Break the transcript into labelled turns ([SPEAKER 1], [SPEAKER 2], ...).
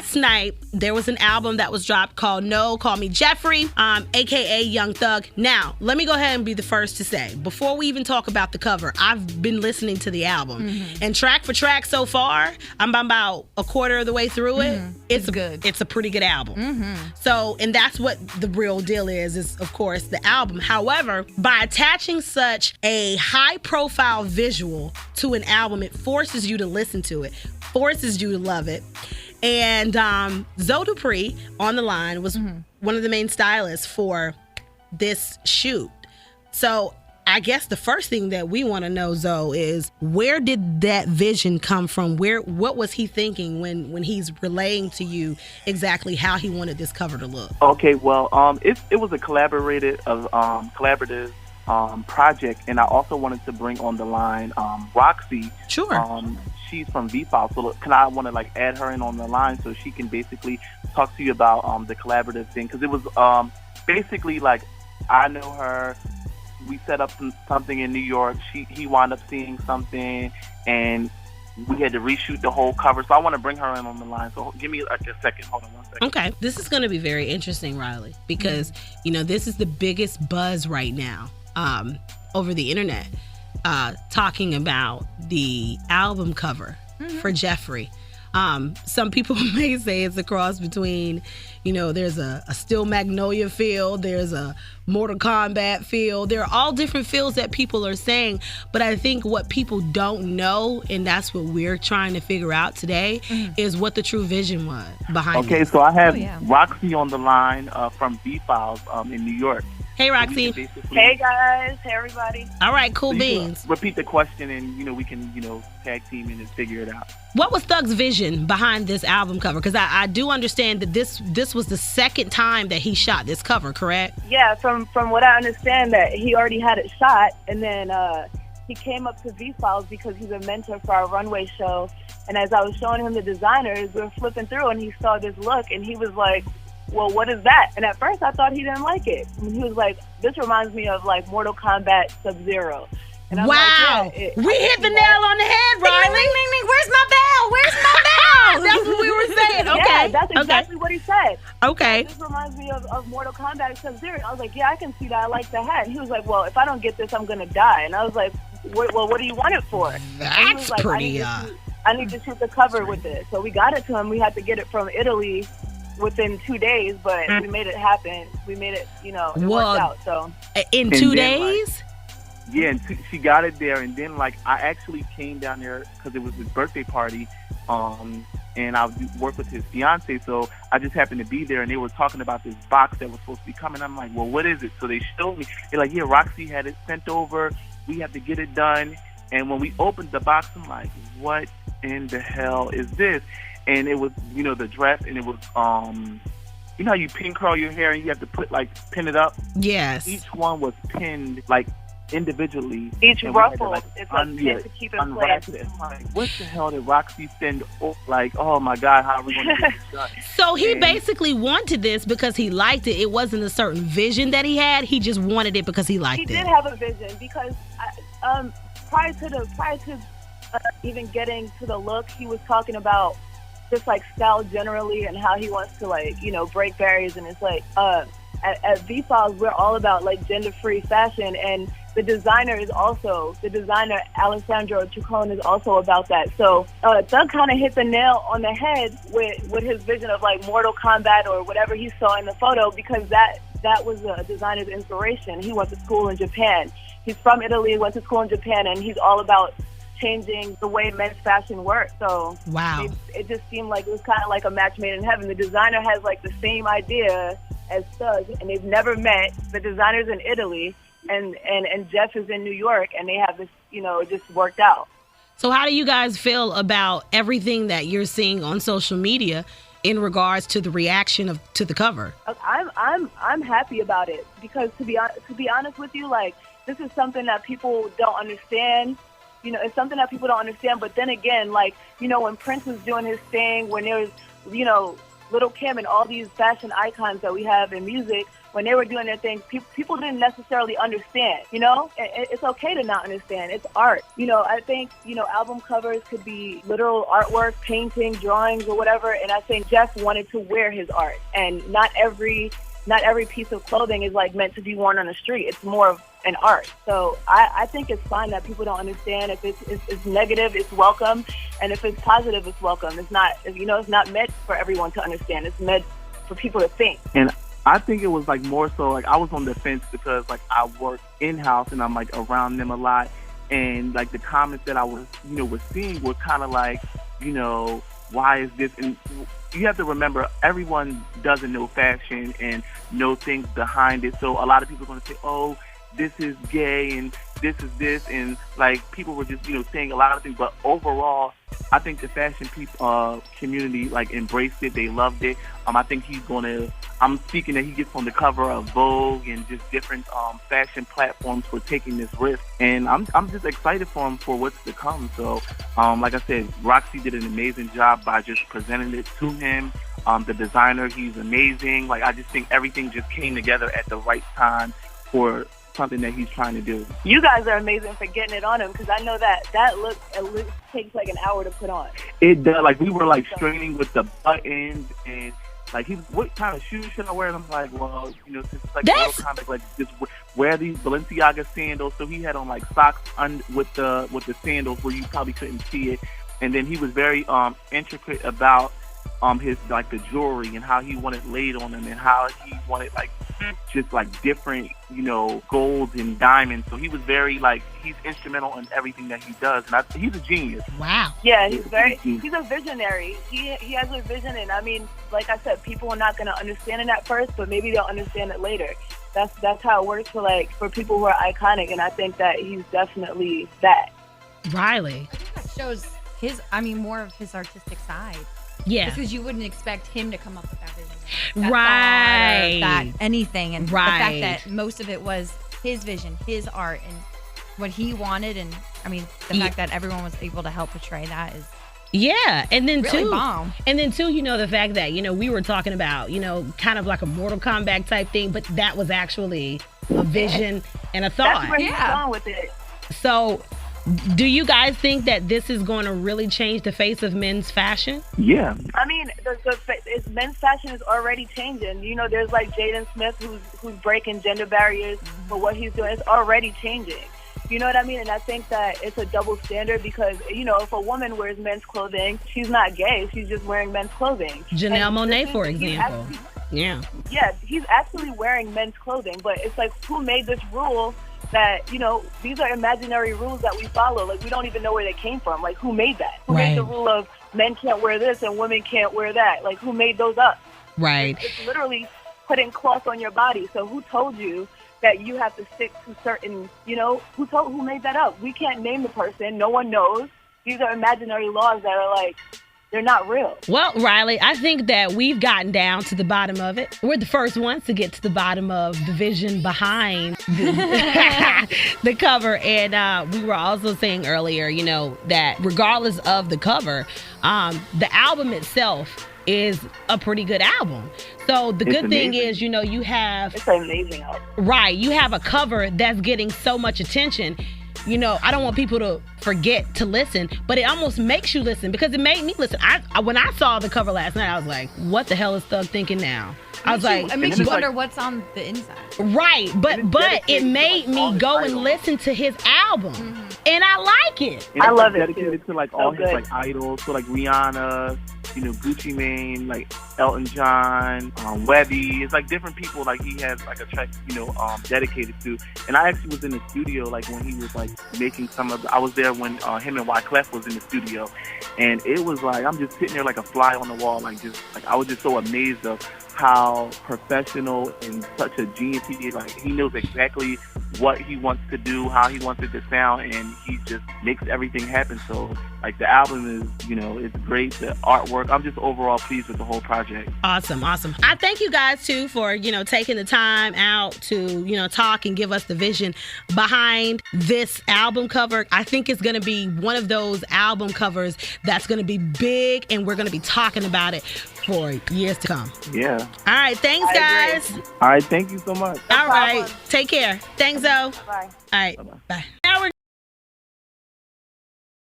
[SPEAKER 1] last night, there was an album that was dropped called No, Call Me Jeffrey, a.k.a. Young Thug. Now, let me go ahead and be the first to say, before we even talk about the cover, I've been listening to the album. And track for track so far, I'm about a quarter of the way through it. It's good. It's a pretty good album. So, and that's what the real deal is of course, the album. However, by attaching such a high-profile visual to an album, it forces you to listen to it, forces you to love it. And Zoe Dupree on the line was one of the main stylists for this shoot. So I guess the first thing that we want to know, Zoe, is where did that vision come from? What was he thinking when he's relaying to you exactly how he wanted this cover to look?
[SPEAKER 2] Okay, well, it was a collaborative project, and I also wanted to bring on the line Roxy.
[SPEAKER 1] Sure.
[SPEAKER 2] She's from VFiles, so I want to add her in on the line so she can basically talk to you about the collaborative thing, because it was basically I know her. We set up something in New York. He wound up seeing something, and we had to reshoot the whole cover. So I want to bring her in on the line. So give me a second. Hold on one second.
[SPEAKER 1] Okay. This is going to be very interesting, Riley, because, this is the biggest buzz right now over the internet, talking about the album cover for Jeffrey. Some people may say it's a cross between, there's a Still Magnolia feel, there's a Mortal Kombat feel. There are all different feels that people are saying, but I think what people don't know, and that's what we're trying to figure out today, is what the true vision was behind it.
[SPEAKER 2] Okay, so I have Roxy on the line from VFiles in New York.
[SPEAKER 1] Hey, Roxy.
[SPEAKER 3] Hey, guys. Hey, everybody.
[SPEAKER 1] All right, cool beans.
[SPEAKER 2] Repeat the question, and, we can, tag team in and figure it out.
[SPEAKER 1] What was Thug's vision behind this album cover? Because I do understand that this was the second time that he shot this cover, correct?
[SPEAKER 3] Yeah, from what I understand, that he already had it shot, and then he came up to VFiles because he's a mentor for our runway show. And as I was showing him the designers, we were flipping through, and he saw this look, and he was like, well, what is that? And at first I thought he didn't like it. And he was like, this reminds me of Mortal Kombat Sub-Zero. And I'm
[SPEAKER 1] wow. We hit the nail on the head, Riley.
[SPEAKER 4] Ding, ding, ding. Where's my bell? Where's my bell?
[SPEAKER 1] That's what we were saying. Okay.
[SPEAKER 3] Yeah, that's exactly what he said.
[SPEAKER 1] Okay.
[SPEAKER 3] This reminds me of Mortal Kombat Sub-Zero. I was like, yeah, I can see that. I like the hat. And he was like, well, if I don't get this, I'm going to die. And I was like, well, what do you want it for?
[SPEAKER 1] That's
[SPEAKER 3] like,
[SPEAKER 1] pretty...
[SPEAKER 3] I need to shoot the cover with it. So we got it to him. We had to get it from Italy within 2 days, but we made it happen. We made it, it worked out. So
[SPEAKER 1] in 2 days?
[SPEAKER 2] Yeah, and she got it there, and then I actually came down there because it was his birthday party, and I worked with his fiance, so I just happened to be there, and they were talking about this box that was supposed to be coming. I'm like, well, what is it? So they showed me. They're like, yeah, Roxy had it sent over. We have to get it done. And when we opened the box, I'm like, what in the hell is this? And it was, the dress, and it was, you know how you pin curl your hair and you have to pin it up?
[SPEAKER 1] Yes.
[SPEAKER 2] Each one was pinned, individually.
[SPEAKER 3] Each ruffle, it's pinned to keep it place.
[SPEAKER 2] What the hell did Roxy send? Oh my God, how are we going to get this done?
[SPEAKER 1] So he basically wanted this because he liked it. It wasn't a certain vision that he had. He just wanted it because he liked it.
[SPEAKER 3] He did have a vision because prior to even getting to the look, he was talking about just style generally and how he wants to break barriers. And it's at VFiles, we're all about gender-free fashion, and the designer Alessandro Trincone is also about that. So Thug kind of hit the nail on the head with his vision of Mortal Kombat or whatever he saw in the photo, because that was a designer's inspiration. He went to school in Japan. He's from Italy, went to school in Japan, and he's all about changing the way men's fashion works. So
[SPEAKER 1] wow,
[SPEAKER 3] it just seemed like it was kind of like a match made in heaven. The designer has the same idea as Thug, and they've never met. The designer's in Italy, and Jeff is in New York, and they have this, it just worked out.
[SPEAKER 1] So how do you guys feel about everything that you're seeing on social media in regards to the reaction to the cover?
[SPEAKER 3] I'm happy about it, because to be honest with you, this is something that people don't understand. It's something that people don't understand. But then again, when Prince was doing his thing, when there was, Little Kim and all these fashion icons that we have in music, when they were doing their thing, people didn't necessarily understand, you know? It's okay to not understand. It's art. You know, I think, you know, album covers could be literal artwork, painting, drawings, or whatever, and I think Jeff wanted to wear his art. And not every piece of clothing is, like, meant to be worn on the street. It's more of an art. So I think it's fine that people don't understand. If it's negative, it's welcome. And if it's positive, it's welcome. It's not, you know, it's not meant for everyone to understand. It's meant for people to think.
[SPEAKER 2] And I think it was like more so like I was on the fence because like I work in-house and I'm like around them a lot, and like the comments that I was seeing were kind of like, you know, why is this? And you have to remember, everyone doesn't know fashion and know things behind it. So a lot of people are going to say, oh, this is gay and this is this, and like people were just, you know, saying a lot of things. But overall, I think the fashion community like embraced it. They loved it. I think I'm speaking that he gets on the cover of Vogue and just different fashion platforms for taking this risk. And I'm just excited for him for what's to come. So like I said, Roxy did an amazing job by just presenting it to him. The designer, he's amazing. Like I just think everything just came together at the right time for something that he's trying to do.
[SPEAKER 3] You guys are amazing for getting it on him, because I know that look at least takes like an hour to put on.
[SPEAKER 2] It does. Like we were like straining with the buttons and like what kind of shoes should I wear? And I'm like, well, you know, since it's like a little comic, like just wear these Balenciaga sandals. So he had on like socks with the sandals where you probably couldn't see it, and then he was very intricate about his like the jewelry and how he wanted laid on him and how he wanted like just like different, you know, golds and diamonds. So he was very like, he's instrumental in everything that he does, and he's a genius.
[SPEAKER 1] Wow.
[SPEAKER 3] Yeah, he's a visionary. He has a vision, and I mean, like I said, people are not going to understand it at first, but maybe they'll understand it later. That's how it works for people who are iconic, and I think that he's definitely that.
[SPEAKER 1] Riley.
[SPEAKER 4] I think that shows more of his artistic side.
[SPEAKER 1] Yeah.
[SPEAKER 4] Because you wouldn't expect him to come up with that vision.
[SPEAKER 1] Right.
[SPEAKER 4] That anything. And
[SPEAKER 1] right.
[SPEAKER 4] the fact that most of it was his vision, his art, and what he wanted. And I mean, the fact that everyone was able to help portray that is
[SPEAKER 1] and then
[SPEAKER 4] really bomb.
[SPEAKER 1] And then too, you know, the fact that, you know, we were talking about, you know, kind of like a Mortal Kombat type thing, but that was actually a vision and a thought.
[SPEAKER 3] That's where he's going with it.
[SPEAKER 1] So, do you guys think that this is going to really change the face of men's fashion?
[SPEAKER 2] Yeah.
[SPEAKER 3] I mean, men's fashion is already changing. You know, there's like Jaden Smith who's breaking gender barriers for what he's doing. It's already changing. You know what I mean? And I think that it's a double standard because, you know, if a woman wears men's clothing, she's not gay. She's just wearing men's clothing.
[SPEAKER 1] Janelle Monáe, for example. Yeah,
[SPEAKER 3] he's actually wearing men's clothing. But it's like, who made this rule that, you know, these are imaginary rules that we follow. Like, we don't even know where they came from. Like, who made that? Who made the rule of men can't wear this and women can't wear that? Like, who made those up?
[SPEAKER 1] Right.
[SPEAKER 3] It's literally putting cloth on your body. So who told you that you have to stick to certain, you know, who made that up? We can't name the person. No one knows. These are imaginary laws that are like, they're not real. Well,
[SPEAKER 1] Riley, I think that we've gotten down to the bottom of it. We're the first ones to get to the bottom of the vision behind the cover. And we were also saying earlier, you know, that regardless of the cover, the album itself is a pretty good album. So the good thing is, you know, you have...
[SPEAKER 3] It's an amazing album.
[SPEAKER 1] Right. You have a cover that's getting so much attention. You know, I don't want people to forget to listen, but it almost makes you listen because it made me listen. When I saw the cover last night, I was like, what the hell is Thug thinking now?
[SPEAKER 4] It makes you wonder what's on the inside.
[SPEAKER 1] Right, but it made me go and listen to his album, and I like it.
[SPEAKER 2] And
[SPEAKER 3] I love it
[SPEAKER 2] dedicated
[SPEAKER 3] too.
[SPEAKER 2] to like all his like idols, so like Rihanna, you know, Gucci Mane, like Elton John, Webby. It's like different people. Like he has like a track, you know, dedicated to. And I actually was in the studio like when he was like making some of. I was there when him and Wyclef was in the studio, and it was like I'm just sitting there like a fly on the wall, like just like I was just so amazed of how professional and such a genius he is. Like he knows exactly what he wants to do, how he wants it to sound, and he just makes everything happen. So like the album is, you know, it's great. The artwork, I'm just overall pleased with the whole project.
[SPEAKER 1] Awesome. I thank you guys too for, you know, taking the time out to, you know, talk and give us the vision behind this album cover. I think it's going to be one of those album covers that's going to be big, and we're going to be talking about it for years to come.
[SPEAKER 2] Yeah.
[SPEAKER 1] All right, thanks,
[SPEAKER 3] I
[SPEAKER 1] guys.
[SPEAKER 3] agree.
[SPEAKER 2] All right. Thank you so much.
[SPEAKER 1] All right,
[SPEAKER 3] problem.
[SPEAKER 1] take care. Thanks, Zoe.
[SPEAKER 3] Bye.
[SPEAKER 1] All right, bye. Now we're